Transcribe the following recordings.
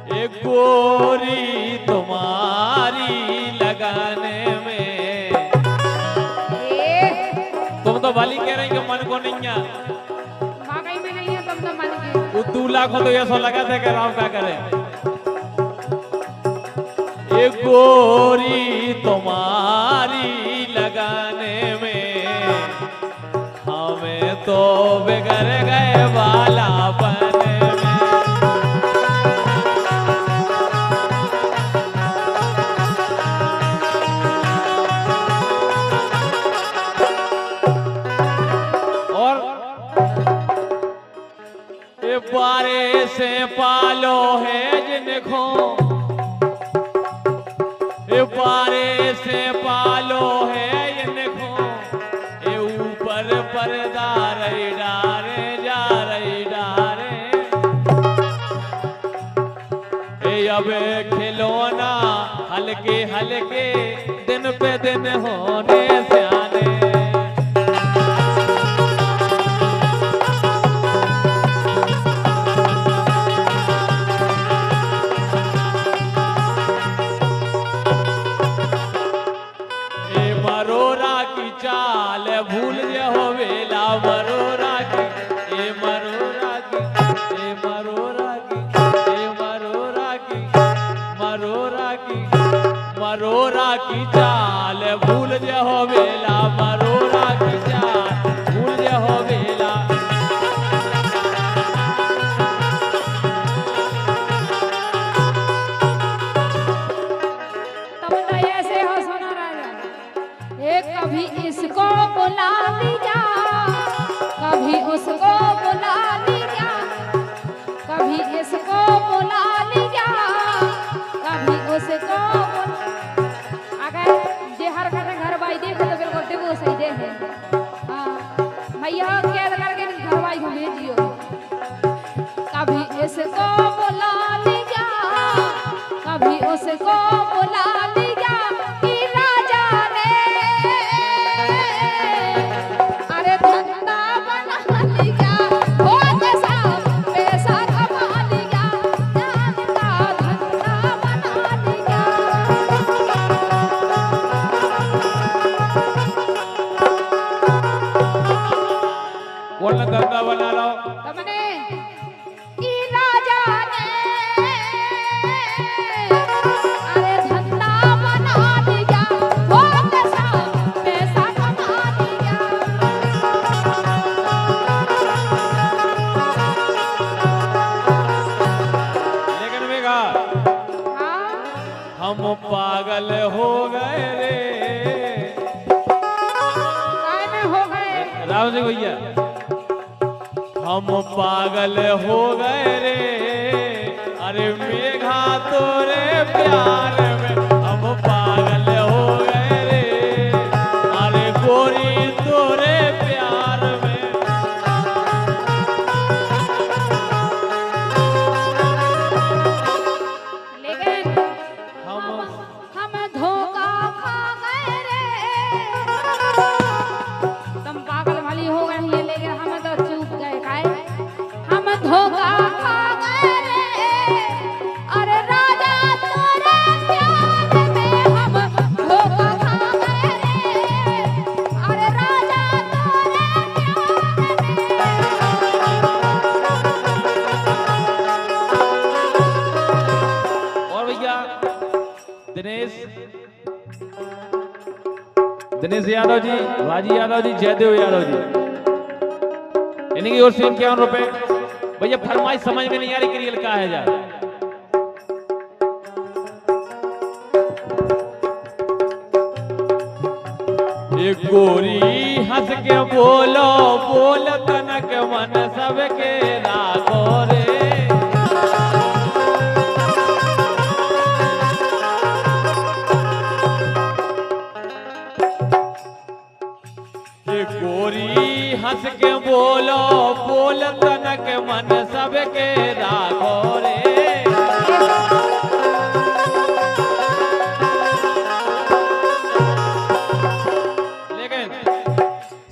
एक गोरी तुम्हारी लगाने में। तुम तो भली कह रही कि मन को नहीं है, वाकई में नहीं है तुम तो मन के। वो 2 लाख हो तो ऐसा लगा था कि राम क्या करे। एक गोरी तुम्हारी लगाने में हमें तो बिगड़ गए बालापन में। और ये बारे से पालो है जिनको, ये बारे से पालो है इनको, ये ऊपर पर्दा रही डारे जा रही डारे। ये अब खिलौना हल्के हल्के दिन पे दिन होने से आने। चाल भूल हो वेला मरोरा की, ए मरोरा की, ए मरोरा की, ए मरोरा की, मरोरा की, मरोरा की चाल भूल हो वेला मरोरा की चाल भूल हो वेला। तुम तो ऐसे हो सुना राजा, एक कभी इसको बुला लिया, कभी उसको बुला लिया, कभी इसको बुला लिया, कभी उसको अगर जे हर घर बाई देखे तो बिल्कुल टिबू सही दे है। हाँ भैया कैद करके घर बाई को भेजियो। कभी इसको बुला लिया, कभी उसको बुला लिया, कि राजा ने अरे धंधा बना लिया, हो पैसा पैसा कमा लिया, जान का धंधा बना लिया। कौन धंधा बना लो तुमने कि राजा ने अरे धंधा बना लिया, हो पैसा पैसा कमा लिया। लेकिन मेघा हाँ हम पागल हो गए रे। काय में हो गए राव जी भैया हम पागल हो गए रे। अरे मेघा तोरे प्यार में हम पागल हो गए रे। अरे गोरी तोरे प्यार में। लेकिन हम धोखा खा गए रे। तुम पागल भली हो गई है, लेकिन हम तो चूक गए। काय हम धोखा खा गए रे। अरे राजा तोरे प्यार में हम धोखा खा गए रे। अरे राजा तोरे और भैया दिनेश यादव जी, भाजी यादव जी, जयदेव यादव जी, इनकी ओर से 51 रुपए। भैया फरमाइश समझ में नहीं आ रही कि रियल का है जा। एक गोरी हंस के बोलो बोल तनक मन सबके रागो रे। गोरी हंस के बोलो बोल तनक मन सबके रागो रे। लेकिन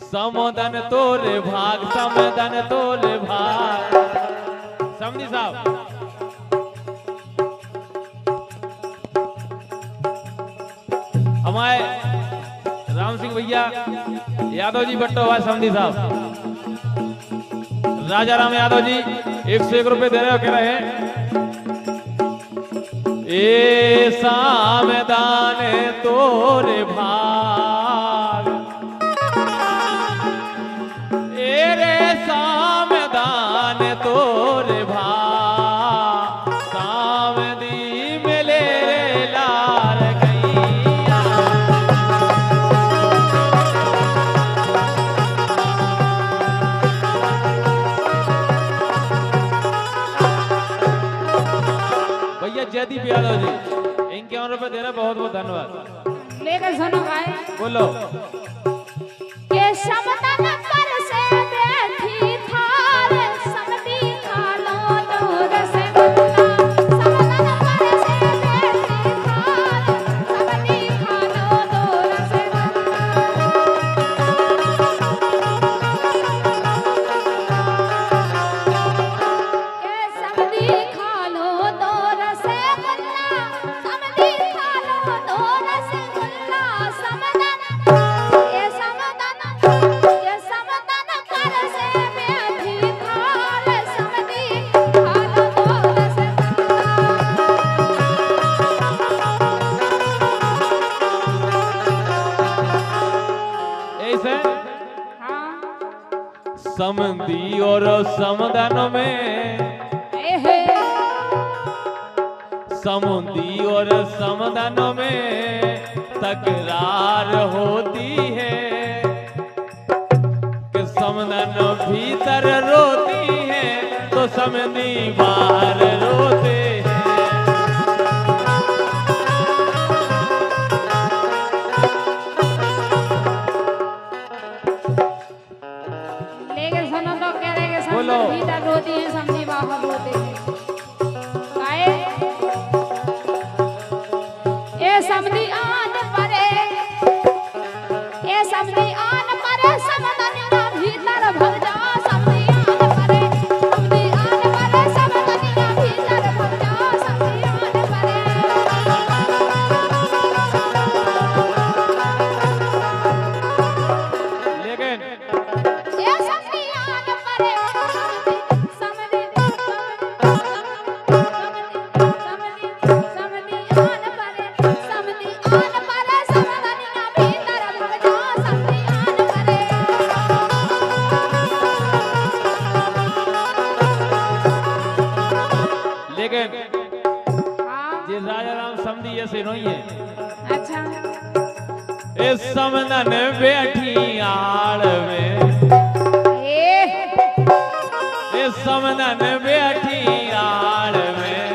समदन तोरे भाग, समदन तोरे भाग। समझी साहब हमारे राम सिंह भैया यादव जी बट्टो भाई समधी साहब, राजा राम यादव जी 101 रुपए दे रहे हो, कह रहे हैं ए सामदान तोरे भाग, ए रे सामदान तोरे भाग, सामदी मिले रे लाल गैया। भैया जयदीप यादव जी 51 रुपए दे रहे, बहुत बहुत धन्यवाद। लेकर सुनो भाई, बोलो के समदन पर से बैठी थाल समदी खालो दूर से बल्ला, समदन पर से बैठी थाल समदी खालो दूर से के समदी खालो दूर से बल्ला, समदी खालो दूर से बल्ला, समदन ये समदन पर से बैठी थाल समदी खालो दूर से ऐसे हाँ समधी और समदन में, हे समुदी और समदन में तकरार होती है कि समदन भीतर रोती है तो समधी बाहर रोते हैं। लेकिन सुनो तो कह रहे कि बोलो। समझ भीतर रोती है समझी बाहर रोते हैं। गाए ए समझी आन परे, ए समझी आन परे समदन ना भीतर भग जा, समझी आन परे, समझी आन परे समदन ना भीतर भग जा, समझी आन परे। लेकिन ये समझी आन परे समझी आन परे, समझी आन परे समदन ना भीतर भग जा, समझी आन परे। लेकिन हाँ ये राजा राम समधी ऐसे नहीं है। अच्छा इस समदन बैठी आड़ में, ए इस समदन बैठी आड़ में,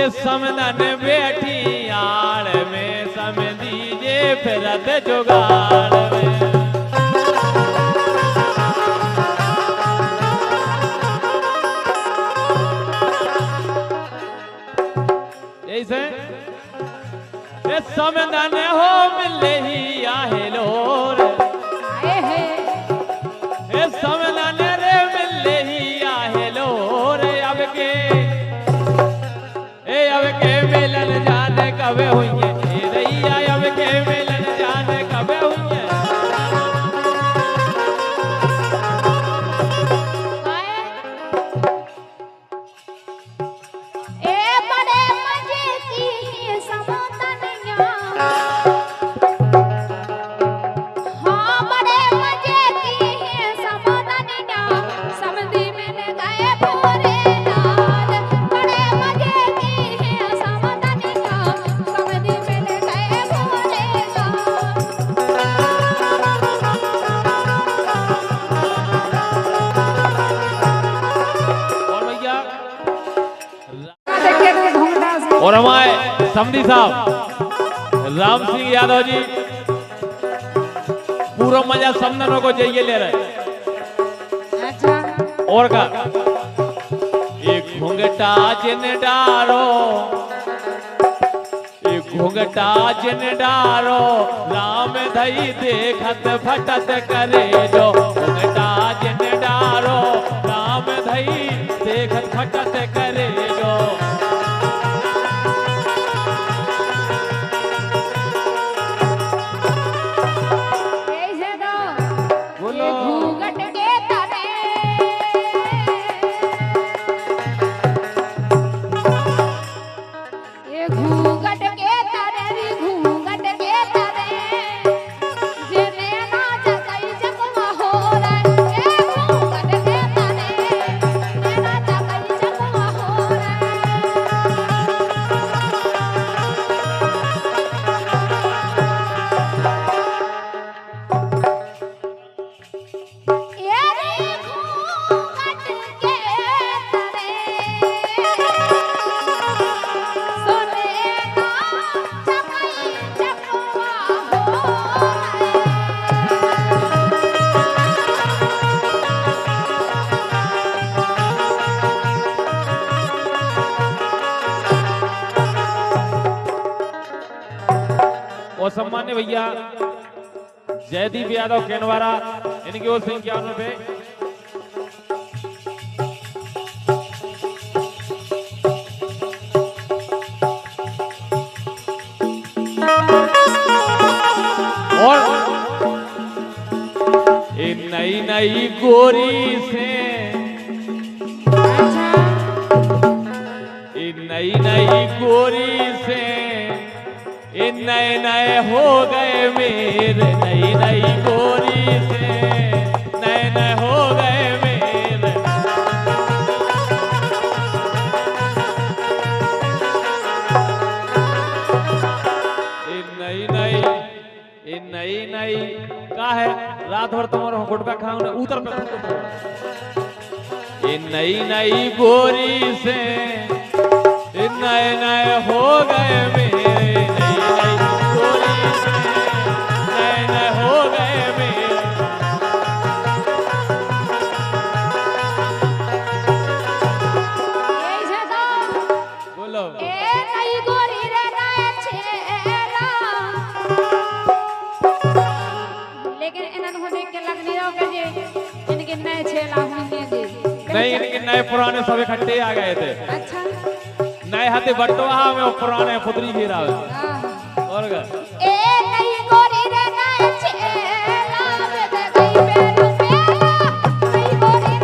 इस समदन बैठी आड़ में समधी जे फिरत जुगाड़ में। ऐसे ये समदन हो मिले ही आहे लोर, आए है ये समदन रे मिले ही आहे लोर, अब के मिलन जाने कब हुई है, ए रैया अब के मिलन जाने कब हुई है। ए बड़े मजे की समदनिया, हाँ बड़े मजे की समदनिया, समधी मिल गए पूरे लाल, बड़े मजे की समदनिया, समधी मिल गए पूरे लाल। और भैया देखिए तो ढूंढा से और हमारे समधी साहब राम सिंह यादव जी पूरा मजा समदनों को चाहिए ले रहे। अच्छा और का एक घूंघटा जिन डारो, एक घूंघटा जिन डारो, राम धई देखत फटत करे जो, घूंघटा जिन डारो, राम धई देखत फटत करे जो। और सम्मान्य भैया जयदीप यादव केनवारा इनकी ओर से 51 रुपए। और नई नई गोरी से अच्छा नई नई गोरी से नए नए हो गए मेरे, नई नई गोरी से नए नए हो गए मेरे। नई नई का है रात भर तुम्हारा गुटका खाऊं ना उतर पे। नई नई गोरी से नए नए हो गए मेरे, नई नई गोरी से नए नए हो गए मेरे। ऐसे तो बोलो ए नई गोरी रे नए छेरा, लेकिन इन्हन को देख के लग नहीं रहा कि ये इनके नए छेला होंगे दे नहीं, इनके नए पुराने सब इकट्ठे आ गए थे। अच्छा नए हाथे बटवा में पुराने पुतरी घेरा हाँ। और का ए नई गोरी रे नए छेला में दे गई बेल मेला, नई गोरी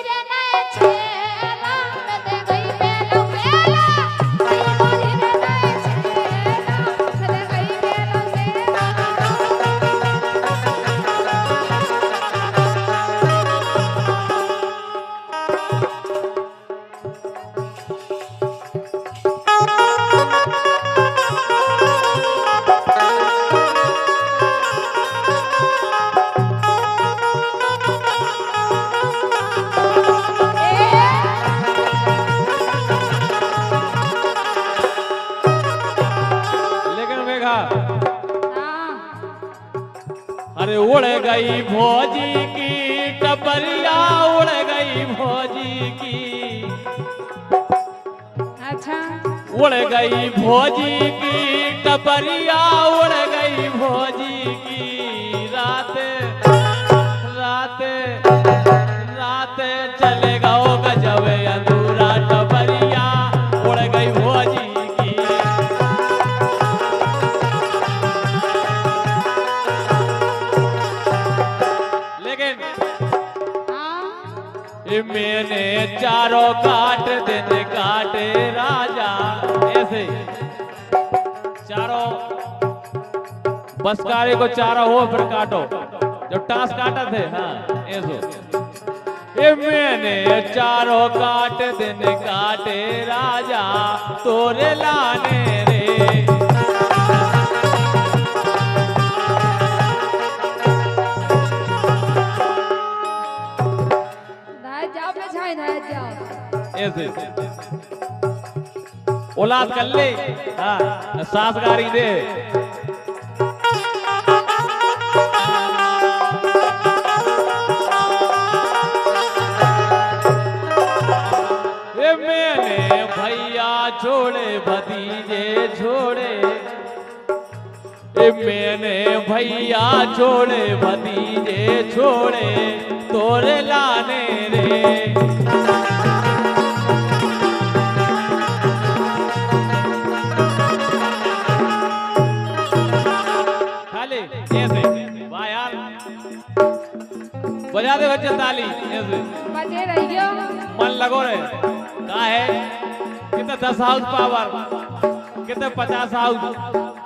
रे नए छेला में दे गई बेल मेला। लेकिन मेघा अरे उड़ गई भौजी की टपरिया, उड़ गई भौजी की, अच्छा उड़ गई भौजी की टपरिया, उड़ गई भौजी की। रात रात रात चलेगा ओ गजब अधूरा टपरिया, उड़ गई भौजी की। लेकिन मैंने चारों काट दिन काटे राजा, ऐसे चारों बसकारे को चारों हो फिर काटो, जब टास काटा थे हाँ ऐसो। ये मैंने चारों काट दिन काटे राजा, तोरे लाने रे। ऐसे औलाद कर ले हाँ सास गारी दे। ये मैंने भैया छोड़े भतीजे छोड़े, ये मैंने भैया छोड़े भतीजे छोड़े, तोरे लाने रे। बजा दे बच्चे ताली ऐसे बजे रहियो मन लगो रहे का है कितने 10 हाउस पावर कितने 50 हाउस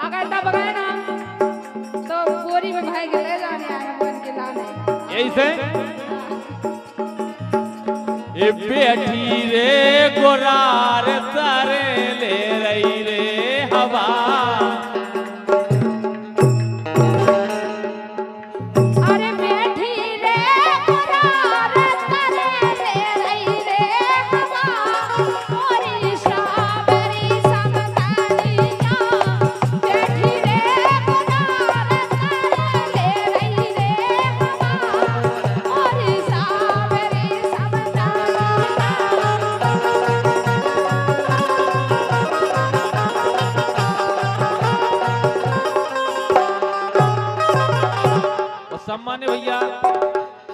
अगर तब गए ना तो बोरी में भाई के ले जाने आए बन के लाने यही से ये बैठी रे गोरार तारे ले रही रे हवा। सम्मान्य भैया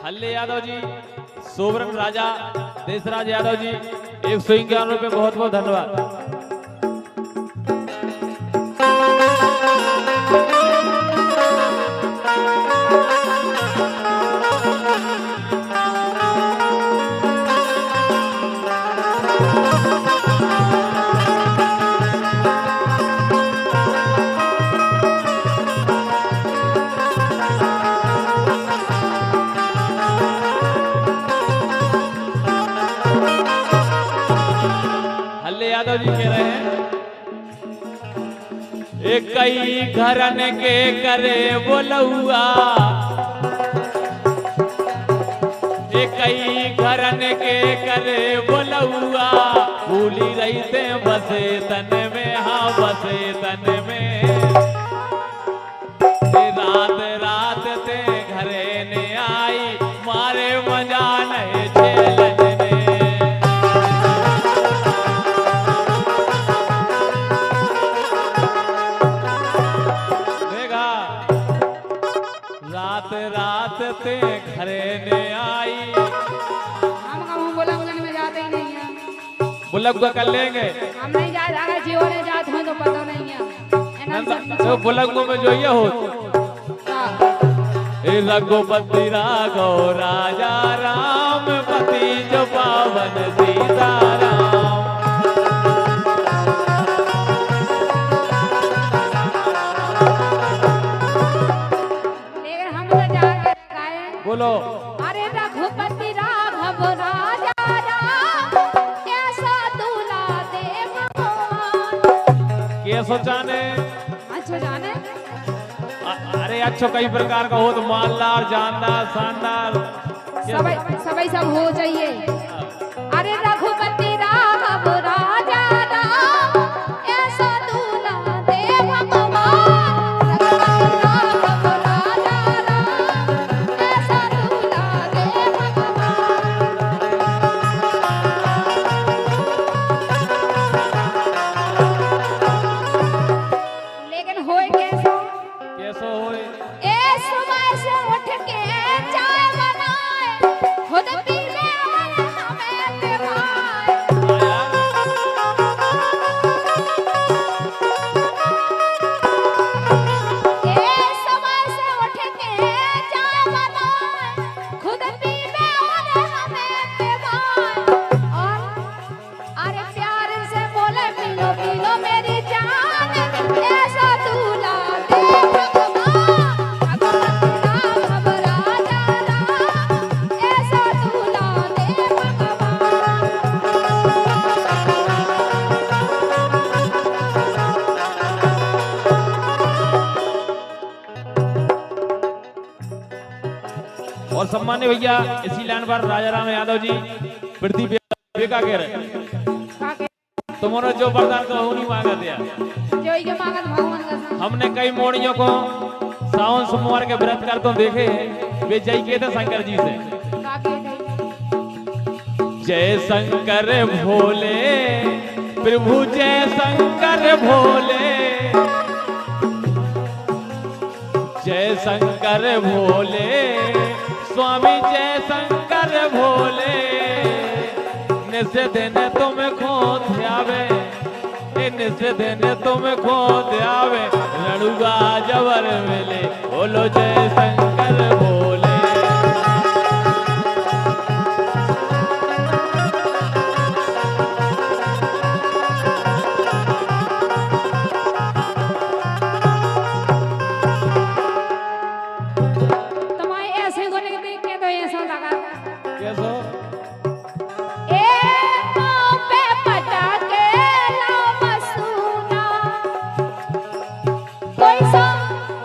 हल्ले यादव जी, सोबरन राजा, देशराज यादव जी 151 रुपये, बहुत बहुत धन्यवाद। यादव जी कह रहे हैं एक कई घरन के करे बोलुआ, एक कई घरन के करे बोलुआ, भूली रही थे बसे तन में, हाँ बसे तन में, रात रात ते घरे ने आई, मारे मजा नहीं झेलन ने। रात रात ते घरे ने आई, हम बुलंगन में जाते ही नहीं है। बुलगुआ कर लेंगे, हम नहीं जा रहा, जीव ने जाते हैं तो पता नहीं है। तो बुलगुआ में जो ये हो रघुपति राघव राजा राम, पति जो पावन सीताराम। लेकिन हम तो जाके गाए, बोलो अरे रघुपति राघव राजा राम, कैसा दूल्हा दे भगवान। के सोचाने अच्छा जाने, अरे अच्छो कई प्रकार का हो, तो मालदार, जानदार, शानदार, सब हो चाहिए। अरे रघुपति राघव राजा राम, ऐसा दूल्हा दे भगवान। रघुपति राघव राजा राम, ऐसा दूल्हा दे भगवान। लेकिन होए कैसो, कैसो होए, सुबह से उठ के चाय बनाए, खुद पीने वाले हमें पिलाए। सुबह से उठ के चाय बनाए, खुद पीने वाले हमें पिलाए। और अरे प्यार से बोले पी लो मेरी जान, ऐसा दूल्हा दे भगवान। और सम्मान्य भैया इसी लाइन पर राजा राम यादव जी पृथ्वी बेका कह रहे तुम्हारा जो वरदान का नहीं मांगा दिया, हमने कई मोड़ियों को सावन सोमवार के व्रत कर तो देखे, वे जय के थे शंकर जी से, जय शंकर भोले प्रभु जय शंकर भोले, जय शंकर भोले स्वामी जय शंकर भोले, निसे दिन तुम खो ध्यावे, निसे दिन तुम खो ध्यावे, रणुगा जबर मिले बोलो जय शंकर भोले। कोई सो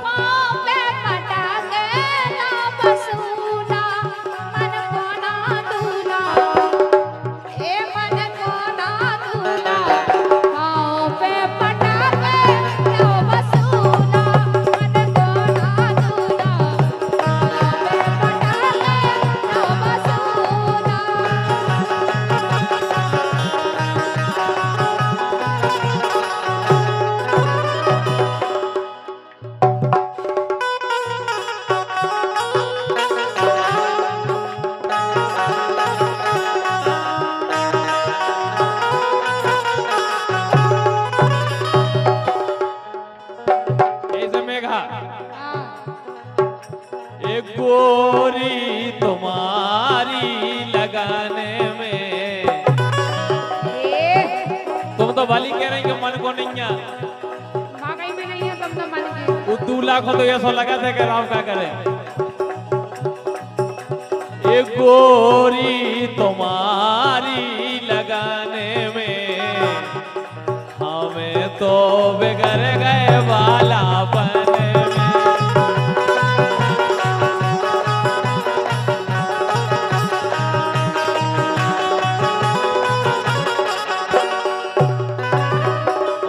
पाँव पे पटा के तो भली कह रही कि मन को नहीं है। वाकई में नहीं है, तुम तो मन के। वो 2 लाख हो तो ये सो लगा थे कि राम क्या करे। ये गोरी तुम्हारी लगाने में हमें तो बिगड़ गए बालापन में।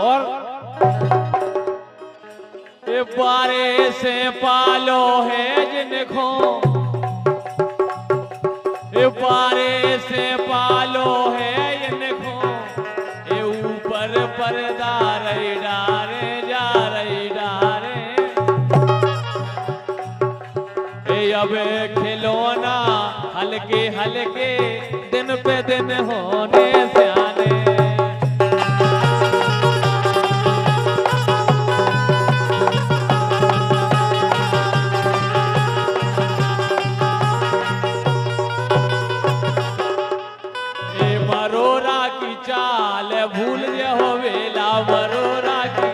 और ये बारे से पालो है जिनको, ये बारे से पालो है इनको, ये ऊपर पर्दा रही डारे जा रही डारे। ये अब खिलौना हल्के हल्के दिन पे दिन होने से आने। चाल भूल हो वेला मरोरा की,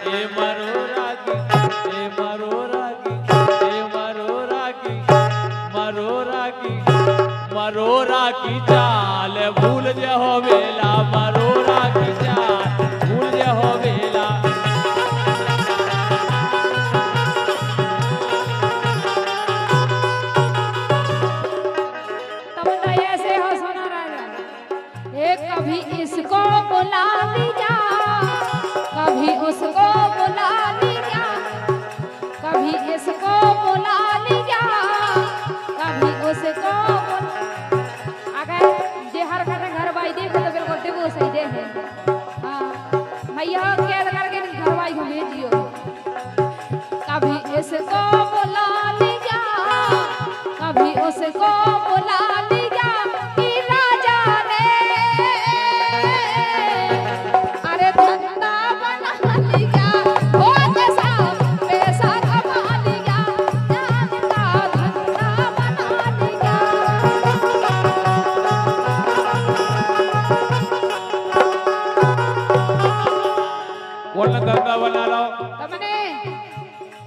ए मरोरा की, ए मरोरा की, ए मरोरा की, मरोरा की, मरोरा की चाल भूल हो वेला मरोरा की चाल भूल हो वेला। तुम तो ऐसे हो सोना राजा, एक कभी इसको बुला लीजा, कभी उसको बुला लीजा, कभी इसको बुला लीजा, कभी उसको अगर जे हर घर बाई देख तो बिल्कुल देखो सही दे है। हाँ मैया कैद करके घर बाई को भेजियो। कभी इसको बुला लीजा, कभी उसको बुला लीजा, कि राजा ने अरे धंधा बना लिया, हो जैसा पैसा कमा लिया, जान का धंधा बना लिया। बोलना धंधा बना लो। तुमने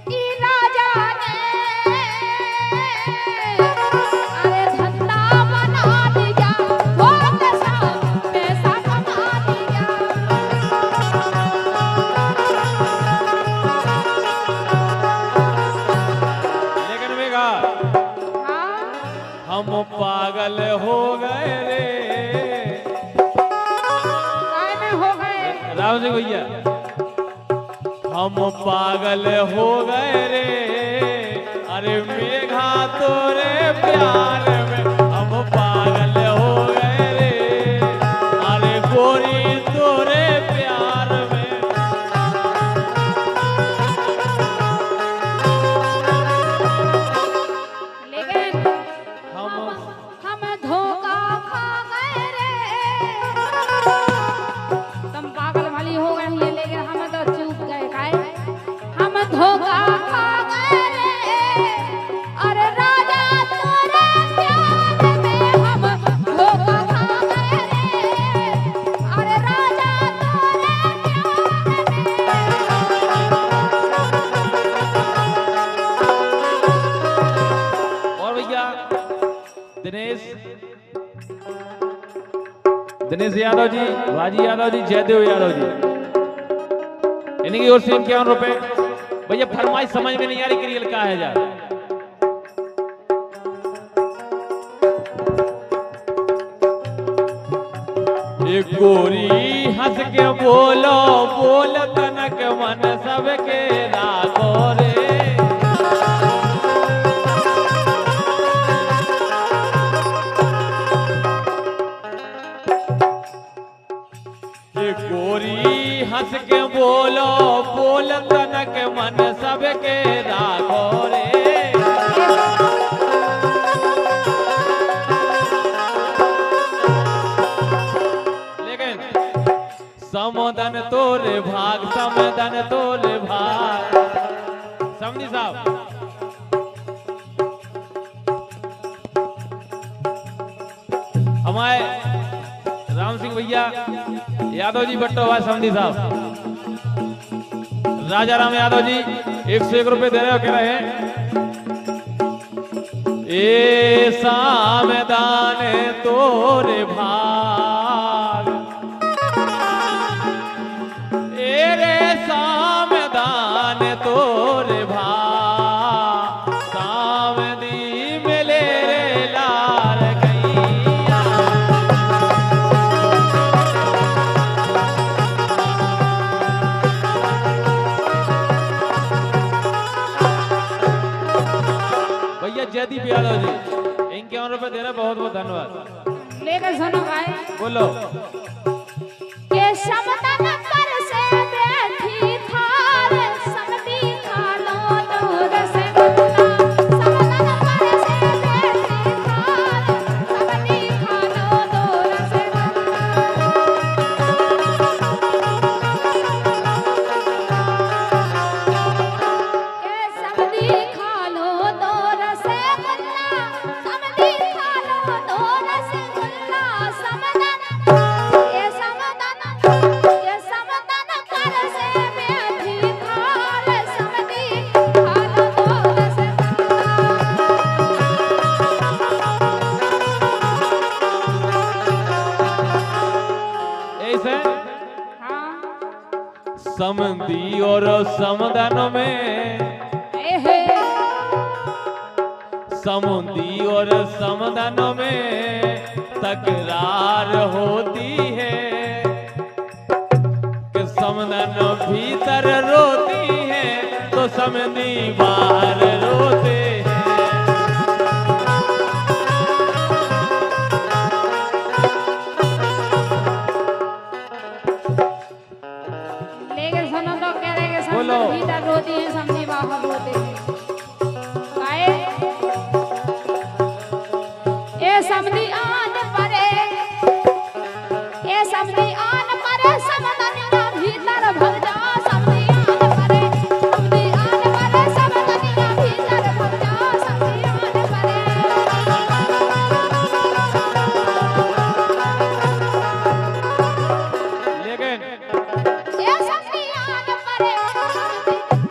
कि राजा ने अरे धंधा बना लिया, हो जैसा पैसा कमा लिया। लेकिन मेघा हाँ हम पागल हो गए रे। काय में हो गए? राम जी भैया हम पागल हो गए रे। अरे मेघा तोरे प्यार में हम पागल हो गए रे। अरे गोरी तोरे प्यार में। लेकिन हम हम धोखा खा गए रे। तुम पागल वाली हो गई है, लेकिन हम तो चूक गए काय। हम धोखा खा गए रे। अरे राजा तोरे प्यार में हम धोखा खा गए रे। अरे राजा तोरे और भैया दिनेश दिनेश यादव जी, राजी यादव जी, जयदेव यादव जी, इन्हीं की ओर से 51 रुपए। भैया फरमाइश समझ में नहीं आ रही कि रियल का है यार। एक गोरी हंस के बोलो बोल तनक मन सबके राखो रे। एक गोरी हंस के बोलो बोल तनक मन सबके राखो रे। समदन तोरे भाग, समदन तोरे भाग। समझी साहब हमारे राम सिंह भैया यादव जी बट्टोवा समधी साहब, राजा राम यादव जी 101 रुपए दे रहे हो, कह रहे हैं ए सामदान तोरे भाग, ए रे सामदान तोरे भाग, सामदी मिले रे लाल गैया। भैया जयदीप यादव जी 51 रुपए दे रहे, बहुत बहुत धन्यवाद। लेकर सुनो भाई, बोलो के समतन पर से बैठी थार समधी खालो दूर से गुल्ला, समतन पर से बैठी थार समधी खालो दूर से के समधी खालो दूर से गुल्ला, समधी खालो दूर से गुल्ला, समदन ये समदन पर से बैठी थार समधी खालो दूर से ऐसे हाँ समधी और समदन में, एहे समुंदी और समदन में तकरार होती है कि समदन भीतर रोती है तो समधी बाहर रोते हैं। लेकिन सुनो तो कह रहे कि बोलो। समधी भीतर रोती है समधी बाहर रोते हैं। काहे? ए समधी आन परे, ए समधी आन परे समदनिया भीतर भग जा, समधी आन परे, समधी आन परे समदनिया भीतर भग जा, समधी आन परे। लेकिन ये समधी आन परे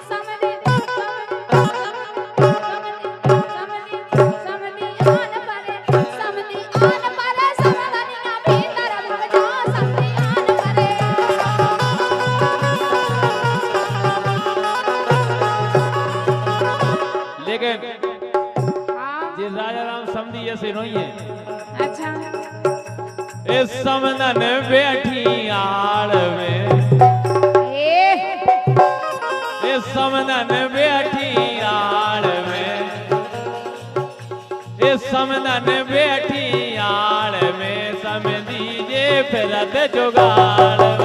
समधी आन परे, समधी आन परे समदनिया भीतर भग जा, समधी आन परे। लेकिन हाँ ये राजा राम समधी ऐसे नहीं है। अच्छा इस समदन बैठी आड़ में, ए इस समदन बैठी आड़ में, इस समदन बैठी आड़ में समधी जे फिरत जुगाड़